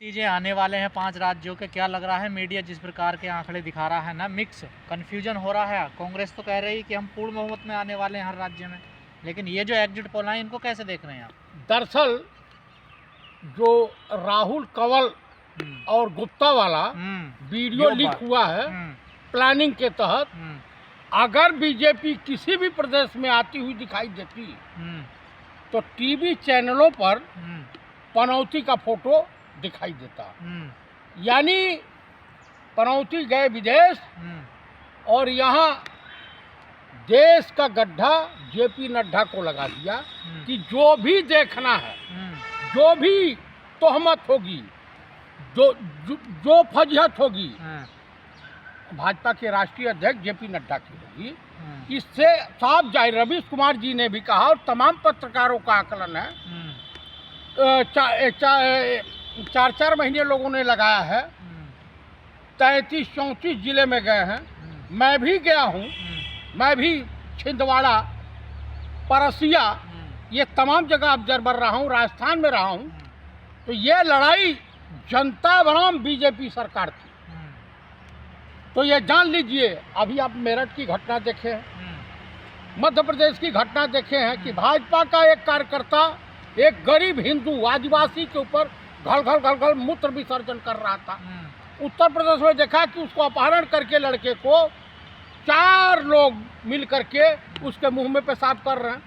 नतीजे आने वाले हैं 5 राज्यों के। क्या लग रहा है मीडिया जिस प्रकार के आंकड़े दिखा रहा है ना, मिक्स कन्फ्यूजन हो रहा है। कांग्रेस तो कह रही है कि हम पूर्ण बहुमत में आने वाले हैं हर राज्य में, लेकिन ये जो एग्जिट पोल है इनको कैसे देख रहे हैं आप? दरअसल जो राहुल कंवल और गुप्ता वाला वीडियो लीक हुआ है प्लानिंग के तहत, अगर बीजेपी किसी भी प्रदेश में आती हुई दिखाई देती तो टीवी चैनलों पर पनौती का फोटो दिखाई देता। यानी पनौती गए विदेश और यहाँ देश का गड्ढा जेपी नड्डा को लगा दिया कि जो भी देखना है, जो भी तोहमत होगी, जो फजीहत होगी, भाजपा के राष्ट्रीय अध्यक्ष जेपी नड्डा की होगी। इससे साफ जाहिर, रवीश कुमार जी ने भी कहा और तमाम पत्रकारों का आकलन है, 4 महीने लोगों ने लगाया है, 33-34 जिले में गए हैं। मैं भी गया हूँ, मैं भी छिंदवाड़ा, परसिया, ये तमाम जगह ऑब्जर्वर रहा हूँ, राजस्थान में रहा हूँ। तो ये लड़ाई जनता बनाम बीजेपी सरकार थी। तो ये जान लीजिए, अभी आप मेरठ की घटना देखे हैं, मध्य प्रदेश की घटना देखे हैं कि भाजपा का एक कार्यकर्ता एक गरीब हिंदू आदिवासी के ऊपर घल मूत्र विसर्जन कर रहा था। उत्तर प्रदेश में देखा कि उसको अपहरण करके लड़के को 4 लोग मिल करके उसके मुंह में पेशाब कर रहे हैं।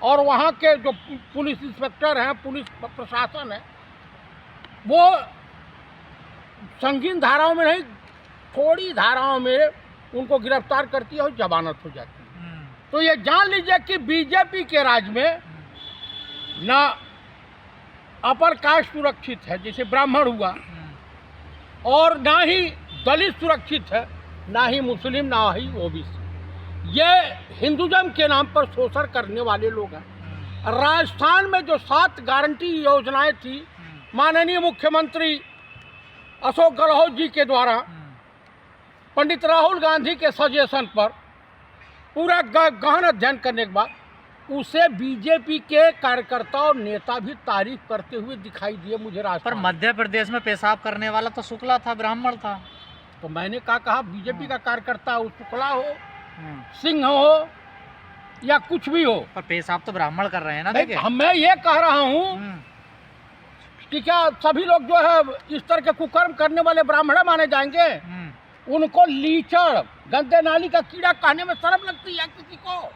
और वहाँ के जो पुलिस इंस्पेक्टर हैं, पुलिस प्रशासन है, वो संगीन धाराओं में नहीं, थोड़ी धाराओं में उनको गिरफ्तार करती है और जमानत हो जाती है। तो ये जान लीजिए कि बीजेपी के राज में ना अपर कास्ट सुरक्षित है, जैसे ब्राह्मण हुआ, और ना ही दलित सुरक्षित है, ना ही मुस्लिम, ना ही ओबीसी। ये हिंदुज़म के नाम पर शोषण करने वाले लोग हैं। राजस्थान में जो 7 गारंटी योजनाएं थी माननीय मुख्यमंत्री अशोक गहलोत जी के द्वारा, पंडित राहुल गांधी के सजेशन पर पूरा गहन अध्ययन करने के बाद उसे बीजेपी के कार्यकर्ता और नेता भी तारीफ करते हुए दिखाई दिए मुझे राजस्थान। पर मध्य प्रदेश में पेशाब करने वाला तो शुक्ला था, ब्राह्मण था। तो मैंने कहा बीजेपी का कार्यकर्ता हो, शुक्ला हो, सिंह हो या कुछ भी हो, पर पेशाब तो ब्राह्मण कर रहे हैं ना। देखिए, मैं ये कह रहा हूँ कि क्या सभी लोग जो है इस तरह के कुकर्म करने वाले ब्राह्मण माने जाएंगे? उनको लीचड़, गंदे नाली का कीड़ा कहने में शर्म लगती है किसी को?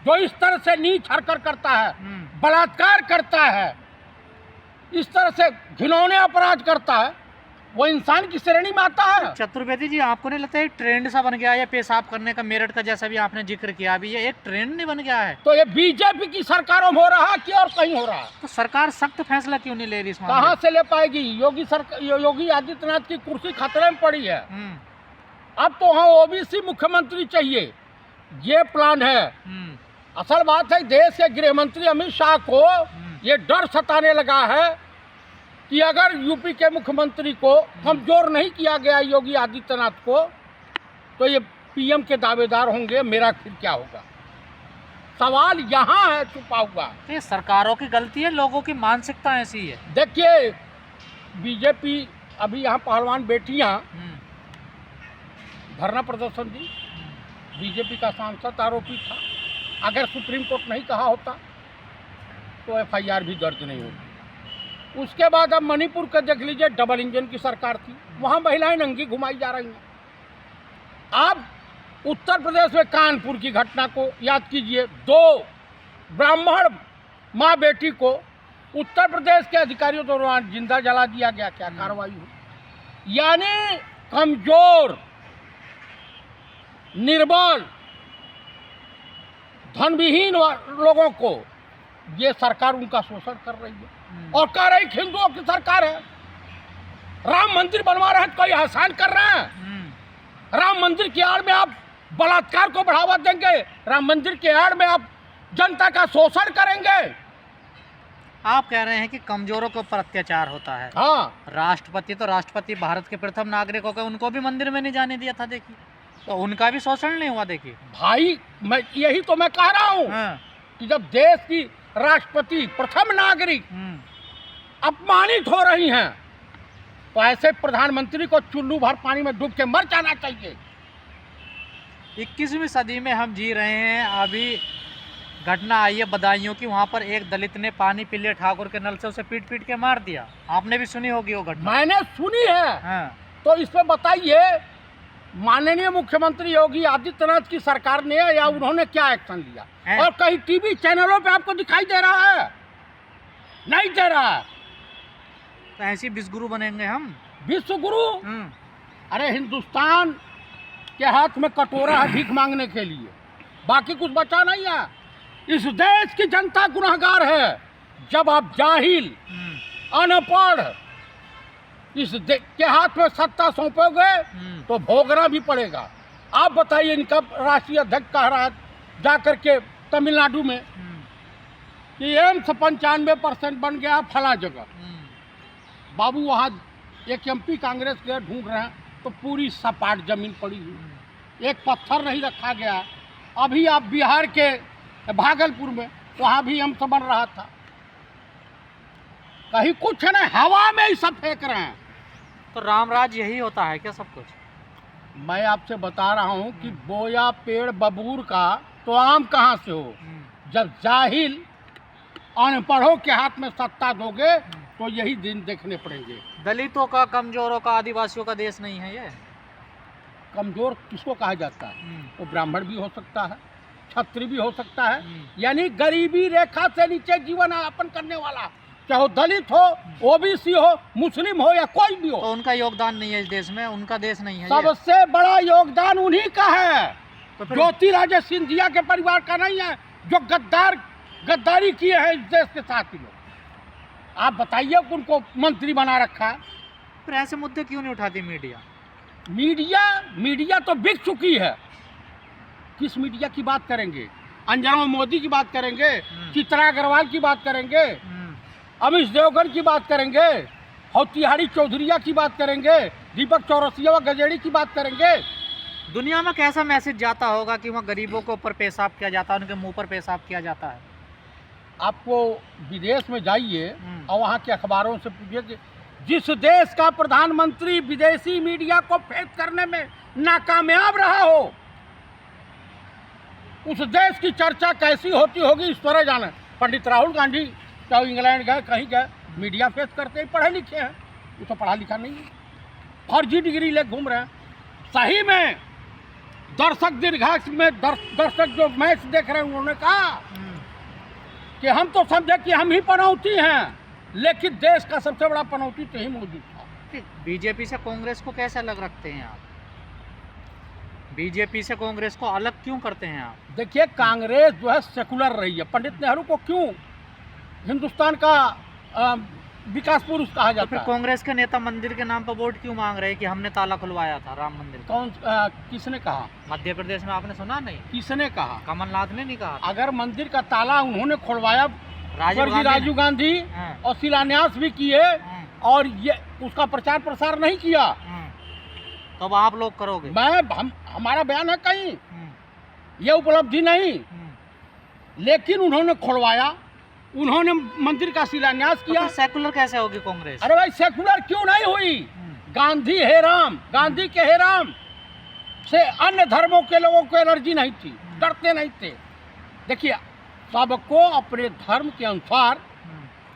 जो इस तरह से नीच हरकत करता है, बलात्कार करता है, इस तरह से घिनौने अपराध करता है, वो इंसान की श्रेणी में आता है। चतुर्वेदी जी, आपको नहीं लगता एक ट्रेंड सा बन गया है पेशाब करने का? मेरठ का जैसा भी आपने जिक्र किया, अभी ये एक ट्रेंड नहीं बन गया है? तो ये बीजेपी की सरकारों में हो रहा है कि और कहीं हो रहा है? तो सरकार सख्त फैसला क्यों नहीं ले रही? कहाँ से ले पाएगी? योगी आदित्यनाथ की कुर्सी खतरे में पड़ी है। अब तो वहाँ ओबीसी मुख्यमंत्री चाहिए, ये प्लान है। असल बात है, देश के गृह मंत्री अमित शाह को ये डर सताने लगा है कि अगर यूपी के मुख्यमंत्री को कमजोर नहीं किया गया योगी आदित्यनाथ को, तो ये पीएम के दावेदार होंगे, मेरा फिर क्या होगा? सवाल यहाँ है छुपा हुआ। ये सरकारों की गलती है, लोगों की मानसिकता ऐसी है। देखिए, बीजेपी अभी यहाँ पहलवान बेटियाँ धरना प्रदर्शन दी, बीजेपी का सांसद आरोपी था। अगर सुप्रीम कोर्ट नहीं कहा होता तो FIR भी दर्ज नहीं होती। उसके बाद अब मणिपुर का देख लीजिए, डबल इंजन की सरकार थी, वहाँ महिलाएं नंगी घुमाई जा रही हैं। अब उत्तर प्रदेश में कानपुर की घटना को याद कीजिए, 2 ब्राह्मण माँ बेटी को उत्तर प्रदेश के अधिकारियों द्वारा जिंदा जला दिया गया। क्या कार्रवाई हुई? यानी कमजोर, निर्बल, धनविहीन लोगों को ये सरकार उनका शोषण कर रही है और कह रही हिंदुओं की सरकार है। राम मंदिर बनवा रहे हैं, कोई आसान कर रहे हैं? राम मंदिर की आड़ में आप बलात्कार को बढ़ावा देंगे? राम मंदिर की आड़ में आप जनता का शोषण करेंगे? आप कह रहे हैं कि कमजोरों के ऊपर अत्याचार होता है। हाँ, राष्ट्रपति तो राष्ट्रपति, भारत के प्रथम नागरिक हो गए, उनको भी मंदिर में नहीं जाने दिया था। देखिए, तो उनका भी शोषण नहीं हुआ? देखिए भाई, मैं यही तो मैं कह रहा हूँ कि जब देश की राष्ट्रपति, प्रथम नागरिक अपमानित हो रही हैं तो ऐसे प्रधानमंत्री को चुल्लू भर पानी में डूब के मर जाना चाहिए। 21वीं सदी में हम जी रहे हैं। अभी घटना आई है बदायूं की, वहाँ पर एक दलित ने पानी पी लिया ठाकुर के नल से, उसे पीट पीट के मार दिया। आपने भी सुनी होगी वो घटना। मैंने सुनी है। हाँ। तो इस पे बताइए माननीय मुख्यमंत्री योगी आदित्यनाथ की सरकार ने या उन्होंने क्या एक्शन लिया है? और कहीं टीवी चैनलों पे आपको दिखाई दे रहा है? नहीं दे रहा है। तो ऐसी विश्वगुरु बनेंगे हम, विश्व गुरु। अरे हिंदुस्तान के हाथ में कटोरा है भीख मांगने के लिए, बाकी कुछ बचा नहीं है। इस देश की जनता गुनहगार है। जब आप जाहिल अनपढ़ इस के हाथ में सत्ता सौंपोगे तो भोगना भी पड़ेगा। आप बताइए, इनका राष्ट्रीय अध्यक्ष कह रहा है जाकर के तमिलनाडु में कि एम्स 95% बन गया फला जगह। बाबू वहाँ एक एमपी कांग्रेस के ढूंढ रहे हैं तो पूरी सपाट जमीन पड़ी हुई, एक पत्थर नहीं रखा गया। अभी आप बिहार के भागलपुर में वहाँ भी एम्स बन रहा था, कहीं कुछ है ना, हवा में ही सब फेंक रहे हैं। तो रामराज यही होता है क्या सब कुछ? मैं आपसे बता रहा हूँ कि बोया पेड़ बबूर का तो आम कहाँ से हो। जब जाहिल अनपढ़ों के हाथ में सत्ता दोगे तो यही दिन देखने पड़ेंगे। दलितों का, कमजोरों का, आदिवासियों का देश नहीं है ये। कमजोर किसको कहा जाता है? वो ब्राह्मण भी हो सकता है, छत्री भी हो सकता है, यानी गरीबी रेखा से नीचे जीवन यापन करने वाला, चाहे वो दलित हो, ओबीसी हो, मुस्लिम हो या कोई भी हो। तो उनका योगदान नहीं है इस देश में, उनका देश नहीं है। सबसे बड़ा योगदान उन्हीं का है। तो ज्योतिरादित्य सिंधिया के परिवार का नहीं है, जो गद्दारी किए हैं इस देश के साथ ही लोग। आप बताइए उनको मंत्री बना रखा है। फिर ऐसे मुद्दे क्यों नहीं उठाती मीडिया? मीडिया तो बिक चुकी है। किस मीडिया की बात करेंगे? अंजना मोदी की बात करेंगे, चित्रा अग्रवाल की बात करेंगे, अमिश देवगन की बात करेंगे, और तिहारी चौधरीया की बात करेंगे, दीपक चौरसिया व गजेड़ी की बात करेंगे। दुनिया में कैसा मैसेज जाता होगा कि वहाँ गरीबों के ऊपर पेशाब किया जाता है, उनके मुंह पर पेशाब किया जाता है? आपको विदेश में जाइए और वहाँ के अखबारों से पूछिए कि जिस देश का प्रधानमंत्री विदेशी मीडिया को फेस करने में नाकामयाब रहा हो, उस देश की चर्चा कैसी होती होगी ईश्वर जाने। पंडित राहुल गांधी चाहे इंग्लैंड गए, कहीं गए, मीडिया फेस करते ही पढ़े लिखे हैं, वो तो पढ़ा लिखा नहीं है, फर्जी डिग्री ले घूम रहे हैं। सही में दर्शक दीर्घाक्ष में दर्शक जो मैच देख रहे हैं उन्होंने कहा कि हम तो समझे कि हम ही पनौती हैं, लेकिन देश का सबसे बड़ा पनौती तो ही मौजूद था। बीजेपी से कांग्रेस को कैसे अलग रखते हैं आप? बीजेपी से कांग्रेस को अलग क्यों करते हैं आप? देखिए, कांग्रेस जो है सेकुलर रही है। पंडित नेहरू को क्यों हिंदुस्तान का विकास पुरुष कहा तो जाता फिर है? कांग्रेस के नेता मंदिर के नाम पर वोट क्यों मांग रहे हैं कि हमने ताला खुलवाया था राम मंदिर का? किसने कहा? मध्य प्रदेश में आपने सुना नहीं? किसने कहा? कमलनाथ ने नहीं कहा? अगर मंदिर का ताला उन्होंने खुलवाया, राजीव गांधी और शिलान्यास भी किए और ये उसका प्रचार प्रसार नहीं किया, तो अब आप लोग करोगे? हमारा बयान है कहीं, ये उपलब्धि नहीं, लेकिन उन्होंने खुलवाया, उन्होंने मंदिर का शिलान्यास किया। तो सेकुलर कैसे होगी कांग्रेस? अरे भाई, सेकुलर क्यों नहीं हुई? गांधी हे राम, गांधी के हे राम से अन्य धर्मों के लोगों को एलर्जी नहीं थी, डरते नहीं थे। देखिए, सबको अपने धर्म के अनुसार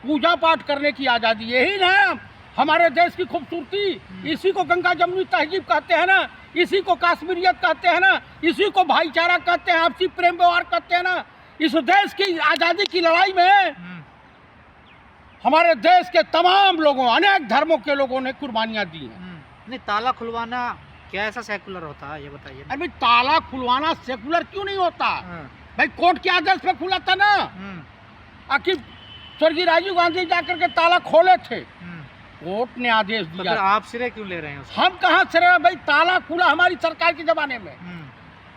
पूजा पाठ करने की आज़ादी, यही ना हमारे देश की खूबसूरती। इसी को गंगा जमुनी तहजीब कहते हैं ना, इसी को कश्मीरियत कहते हैं ना, इसी को भाईचारा कहते हैं, आपसी प्रेम व्यवहार कहते हैं ना। इस देश की आज़ादी की लड़ाई में हमारे देश के तमाम लोगों, अनेक धर्मों के लोगों ने कुर्बानियाँ दी हैं। नहीं, ताला खुलवाना क्या ऐसा सेकुलर होता है, ये बताइए? अरे भाई, ताला खुलवाना सेकुलर क्यों नहीं होता? भाई, कोर्ट के आदेश पे खुला था ना। आखिर स्वर्गीय राजीव गांधी जाकर के ताला खोले थे, कोर्ट ने आदेश तो दिया। फिर आप सिरे क्यों ले रहे हैं उसको? हम कहाँ सिरे? भाई, ताला खुला हमारी सरकार के जमाने में,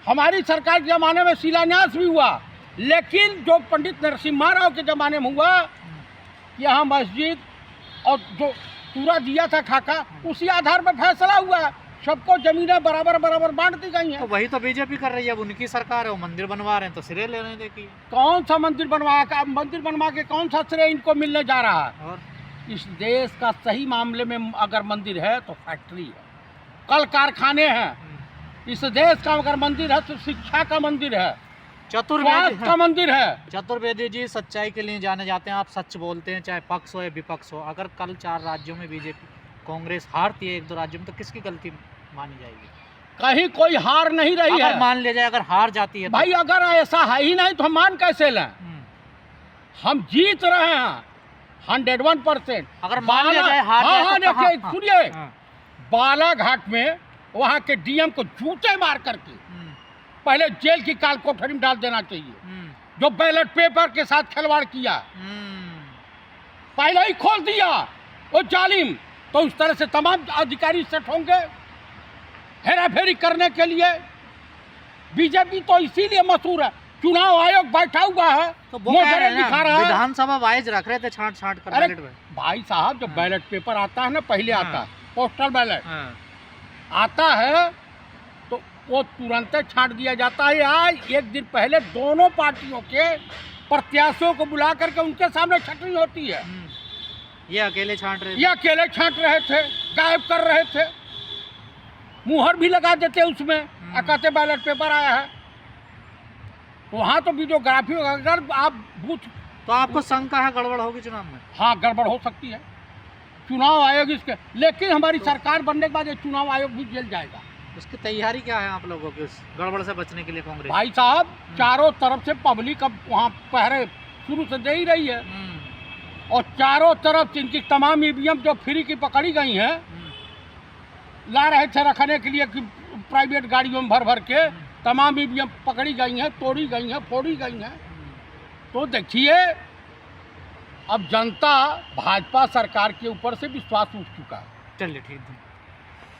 हमारी सरकार के जमाने में शिलान्यास भी हुआ, लेकिन जो पंडित नरसिम्हा राव के जमाने में हुआ, यहाँ मस्जिद और जो पूरा दिया था खाका, उसी आधार पर फैसला हुआ, सबको जमीनें बराबर बराबर बांट दी गई हैं। तो वही तो बीजेपी कर रही है, अब उनकी सरकार है, वो मंदिर बनवा रहे हैं, तो सिरे ले रहे हैं। देखिए, कौन सा मंदिर बनवा के कौन सा श्रेय इनको मिलने जा रहा है? और इस देश का सही मामले में अगर मंदिर है तो फैक्ट्री है, कल कारखाने हैं। इस देश का अगर मंदिर है तो शिक्षा का मंदिर है, स्वास्थ्य का मंदिर है। चतुर्वेदी जी सच्चाई के लिए जाने जाते हैं, आप सच बोलते हैं चाहे पक्ष हो या विपक्ष हो। अगर कल 4 राज्यों में बीजेपी कांग्रेस हारती है, 1-2 राज्यों में, तो किसकी गलती मानी जाएगी? कहीं कोई हार नहीं रही अगर है। मान लिया जाए अगर हार जाती है तो? भाई अगर ऐसा है ही नहीं तो हम मान कैसे लें? हम जीत रहे हैं 101%। अगर मान लिया जाए हार जाए तो देखिए कहाँ? सुनिए, हाँ। बालाघाट में वहाँ के डीएम को जूते मार करके पहले जेल की काल कोठरी में डाल देना चाहिए। जो बैलेट पेपर के साथ खिलवाड़ किया पहले ही खोल दिया वो जालिम। तो उस तरह से तमाम अधिकारी सेट होंगे हेरा फेरी करने के लिए। बीजेपी तो इसीलिए मशहूर है, चुनाव आयोग बैठा हुआ है तो वो कह रहे हैं दिखा ना, रहा है। विधानसभा वाइज रख रहे थे छांट कर अरे बैलेट में। भाई साहब जब बैलेट पेपर आता है ना, पहले आता है पोस्टल बैलेट आता है तो वो तुरंत छांट दिया जाता है। आज एक दिन पहले दोनों पार्टियों के प्रत्याशियों को बुला करके उनके सामने छटनी होती है। ये अकेले छांट रहे थे? ये अकेले छांट रहे थे, गायब कर रहे थे, मुहर भी लगा देते उसमें, कहते बैलेट पेपर आया है। वहाँ तो वीडियोग्राफी, अगर आप बूथ, तो आपको शंका है गड़बड़ होगी चुनाव में? हाँ गड़बड़ हो सकती है, चुनाव आयोग इसके, लेकिन हमारी सरकार बनने के बाद ये चुनाव आयोग भी जेल जाएगा। उसकी तैयारी क्या है आप लोगों की उस गड़बड़ से बचने के लिए कांग्रेस? भाई साहब चारों तरफ से पब्लिक अब वहाँ पहरे शुरू से दे ही रही है, और चारों तरफ से इनकी तमाम ईवीएम जो फ्री की पकड़ी गई हैं, ला रहे थे रखने के लिए कि प्राइवेट गाड़ियों में भर भर के, तमाम ईवीएम पकड़ी गई हैं, तोड़ी गई हैं, फोड़ी गई हैं। तो देखिए अब जनता भाजपा सरकार के ऊपर से विश्वास उठ चुका है। चलिए ठीक है।